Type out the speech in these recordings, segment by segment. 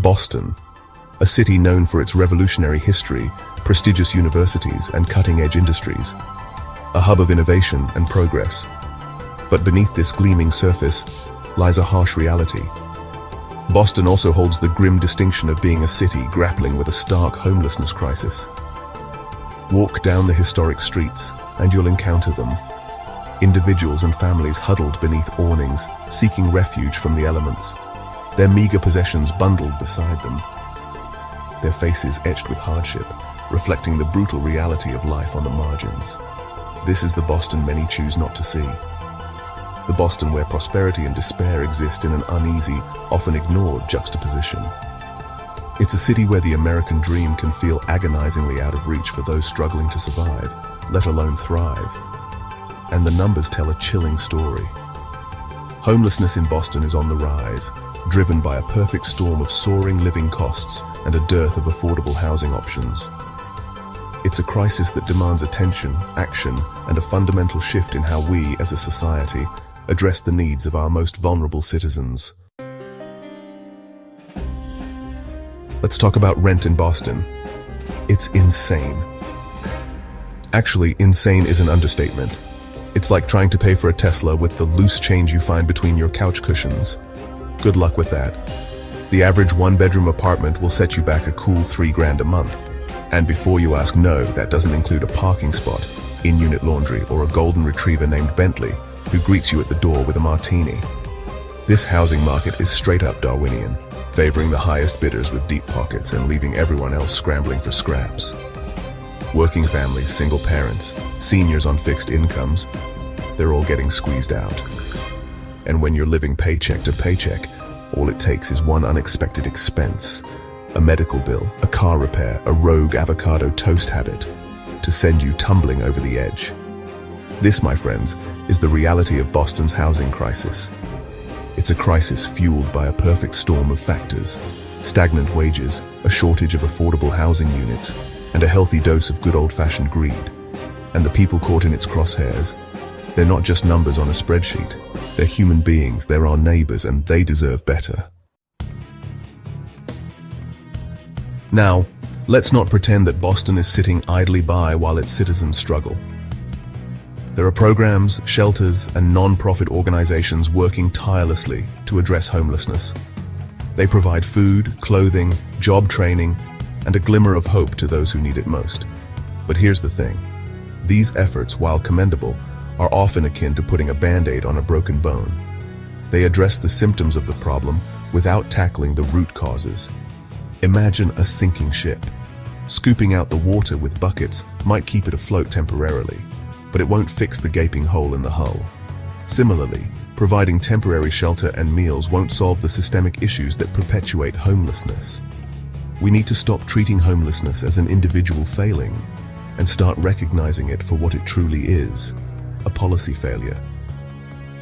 Boston, a city known for its revolutionary history, prestigious universities, and cutting-edge industries, a hub of innovation and progress. But beneath this gleaming surface lies a harsh reality. Boston also holds the grim distinction of being a city grappling with a stark homelessness crisis. Walk down the historic streets, and you'll encounter them. Individuals and families huddled beneath awnings, seeking refuge from the elements, their meager possessions bundled beside them, their faces etched with hardship, reflecting the brutal reality of life on the margins. This is the Boston many choose not to see. The Boston where prosperity and despair exist in an uneasy, often ignored juxtaposition. It's a city where the American dream can feel agonizingly out of reach for those struggling to survive, let alone thrive. And the numbers tell a chilling story. Homelessness in Boston is on the rise, driven by a perfect storm of soaring living costs and a dearth of affordable housing options. It's a crisis that demands attention, action, and a fundamental shift in how we, as a society, address the needs of our most vulnerable citizens. Let's talk about rent in Boston. It's insane. Actually, insane is an understatement. It's like trying to pay for a Tesla with the loose change you find between your couch cushions. Good luck with that. The average one-bedroom apartment will set you back a cool $3,000 a month. And before you ask, no, that doesn't include a parking spot, in-unit laundry, or a golden retriever named Bentley, who greets you at the door with a martini. This housing market is straight up Darwinian, favoring the highest bidders with deep pockets and leaving everyone else scrambling for scraps. Working families, single parents, seniors on fixed incomes, they're all getting squeezed out. And when you're living paycheck to paycheck, all it takes is one unexpected expense, a medical bill, a car repair, a rogue avocado toast habit, to send you tumbling over the edge. This, my friends, is the reality of Boston's housing crisis. It's a crisis fueled by a perfect storm of factors: stagnant wages, a shortage of affordable housing units, and a healthy dose of good old-fashioned greed. And the people caught in its crosshairs, they're not just numbers on a spreadsheet. They're human beings, they're our neighbors, and they deserve better. Now, let's not pretend that Boston is sitting idly by while its citizens struggle. There are programs, shelters, and non-profit organizations working tirelessly to address homelessness. They provide food, clothing, job training, and a glimmer of hope to those who need it most. But here's the thing. These efforts, while commendable, are often akin to putting a band-aid on a broken bone. They address the symptoms of the problem without tackling the root causes. Imagine a sinking ship. Scooping out the water with buckets might keep it afloat temporarily, but it won't fix the gaping hole in the hull. Similarly, providing temporary shelter and meals won't solve the systemic issues that perpetuate homelessness. We need to stop treating homelessness as an individual failing and start recognizing it for what it truly is: a policy failure.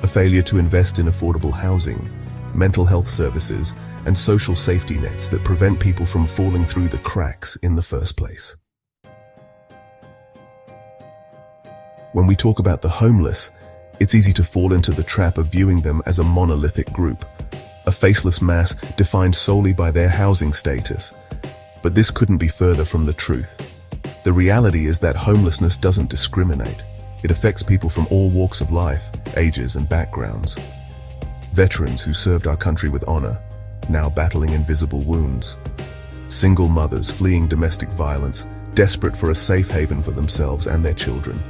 A failure to invest in affordable housing, mental health services, and social safety nets that prevent people from falling through the cracks in the first place. When we talk about the homeless, it's easy to fall into the trap of viewing them as a monolithic group, a faceless mass defined solely by their housing status. But this couldn't be further from the truth. The reality is that homelessness doesn't discriminate. It affects people from all walks of life, ages, and backgrounds. Veterans who served our country with honor, now battling invisible wounds. Single mothers fleeing domestic violence, desperate for a safe haven for themselves and their children.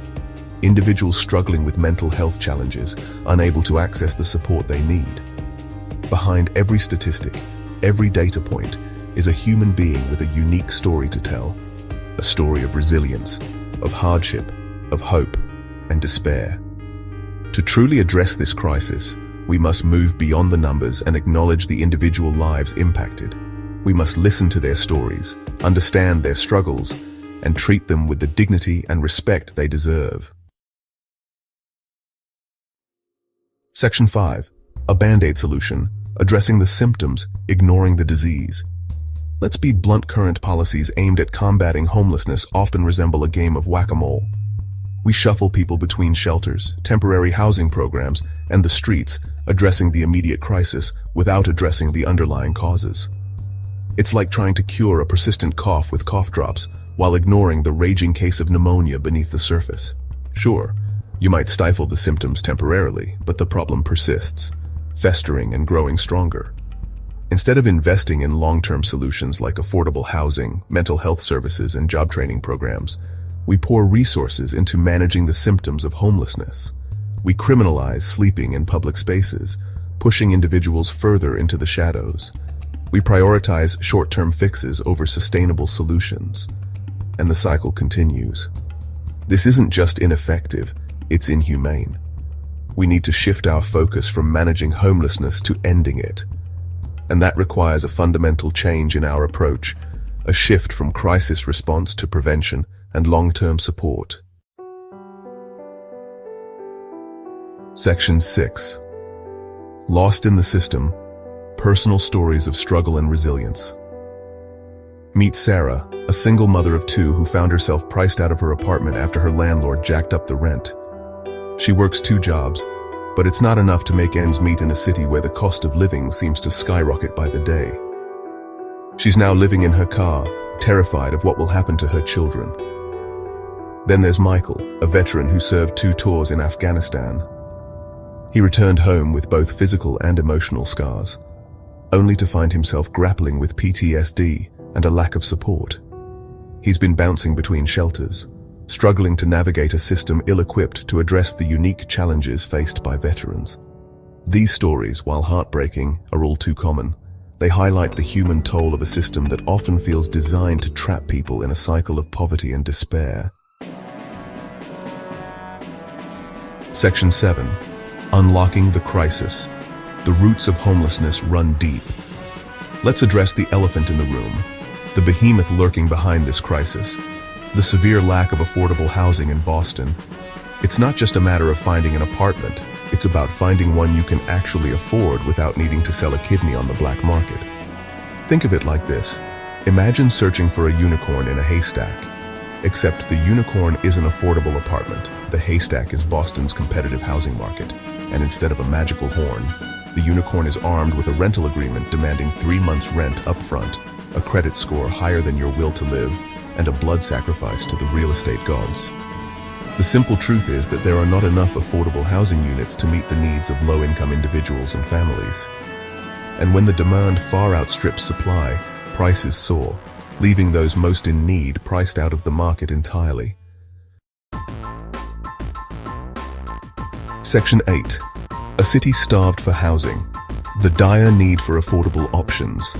Individuals struggling with mental health challenges, unable to access the support they need. Behind every statistic, every data point, is a human being with a unique story to tell. A story of resilience, of hardship, of hope, and despair. To truly address this crisis, we must move beyond the numbers and acknowledge the individual lives impacted. We must listen to their stories, understand their struggles, and treat them with the dignity and respect they deserve. Section 5. A Band-Aid solution, addressing the symptoms, ignoring the disease. Let's be blunt. Current policies aimed at combating homelessness often resemble a game of whack-a-mole. We shuffle people between shelters, temporary housing programs, and the streets, addressing the immediate crisis without addressing the underlying causes. It's like trying to cure a persistent cough with cough drops while ignoring the raging case of pneumonia beneath the surface. Sure, you might stifle the symptoms temporarily, but the problem persists, festering and growing stronger. Instead of investing in long-term solutions like affordable housing, mental health services, and job training programs, we pour resources into managing the symptoms of homelessness. We criminalize sleeping in public spaces, pushing individuals further into the shadows. We prioritize short-term fixes over sustainable solutions. And the cycle continues. This isn't just ineffective, it's inhumane. We need to shift our focus from managing homelessness to ending it. And that requires a fundamental change in our approach, a shift from crisis response to prevention and long-term support. Section 6. Lost in the System, Personal Stories of Struggle and Resilience. Meet Sarah, a single mother of two who found herself priced out of her apartment after her landlord jacked up the rent. She works 2 jobs, but it's not enough to make ends meet in a city where the cost of living seems to skyrocket by the day. She's now living in her car, terrified of what will happen to her children. Then there's Michael, a veteran who served 2 tours in Afghanistan. He returned home with both physical and emotional scars, only to find himself grappling with PTSD and a lack of support. He's been bouncing between shelters, struggling to navigate a system ill-equipped to address the unique challenges faced by veterans. These stories, while heartbreaking, are all too common. They highlight the human toll of a system that often feels designed to trap people in a cycle of poverty and despair. Section 7. Unlocking the Crisis. The roots of homelessness run deep. Let's address the elephant in the room, the behemoth lurking behind this crisis, the severe lack of affordable housing in Boston. It's not just a matter of finding an apartment, it's about finding one you can actually afford without needing to sell a kidney on the black market. Think of it like this. Imagine searching for a unicorn in a haystack. Except the unicorn is an affordable apartment. The haystack is Boston's competitive housing market. And instead of a magical horn, the unicorn is armed with a rental agreement demanding 3 months' rent up front, a credit score higher than your will to live, and a blood sacrifice to the real estate gods. The simple truth is that there are not enough affordable housing units to meet the needs of low-income individuals and families. And when the demand far outstrips supply, prices soar, leaving those most in need priced out of the market entirely. Section 8. A city starved for housing. The dire need for affordable options.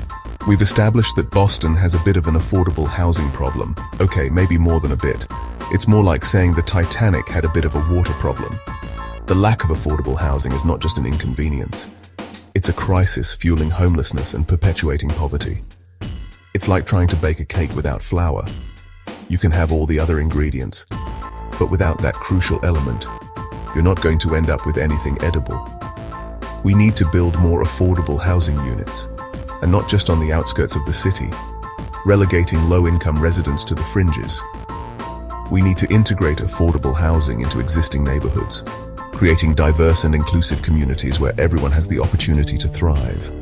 We've established that Boston has a bit of an affordable housing problem. Okay, maybe more than a bit. It's more like saying the Titanic had a bit of a water problem. The lack of affordable housing is not just an inconvenience. It's a crisis fueling homelessness and perpetuating poverty. It's like trying to bake a cake without flour. You can have all the other ingredients, but without that crucial element, you're not going to end up with anything edible. We need to build more affordable housing units, and not just on the outskirts of the city, relegating low-income residents to the fringes. We need to integrate affordable housing into existing neighborhoods, creating diverse and inclusive communities where everyone has the opportunity to thrive.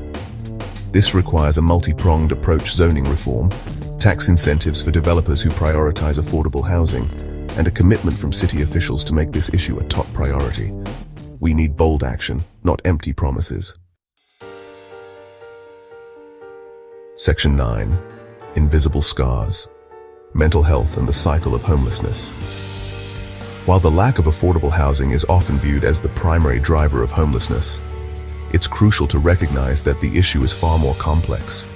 This requires a multi-pronged approach: zoning reform, tax incentives for developers who prioritize affordable housing, and a commitment from city officials to make this issue a top priority. We need bold action, not empty promises. Section 9. Invisible Scars. Mental health and the cycle of homelessness. While the lack of affordable housing is often viewed as the primary driver of homelessness, it's crucial to recognize that the issue is far more complex.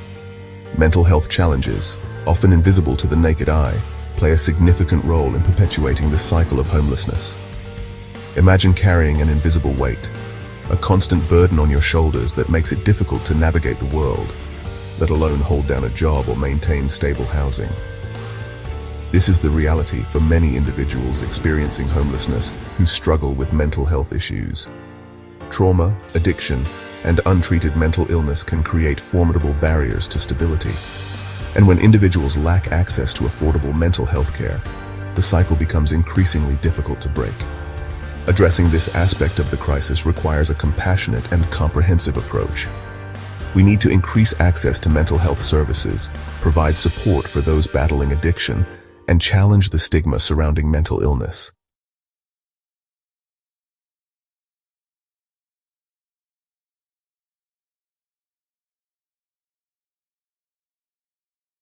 Mental health challenges, often invisible to the naked eye, play a significant role in perpetuating the cycle of homelessness. Imagine carrying an invisible weight, a constant burden on your shoulders that makes it difficult to navigate the world, let alone hold down a job or maintain stable housing. This is the reality for many individuals experiencing homelessness who struggle with mental health issues. Trauma, addiction, and untreated mental illness can create formidable barriers to stability. And when individuals lack access to affordable mental health care, the cycle becomes increasingly difficult to break. Addressing this aspect of the crisis requires a compassionate and comprehensive approach. We need to increase access to mental health services, provide support for those battling addiction, and challenge the stigma surrounding mental illness.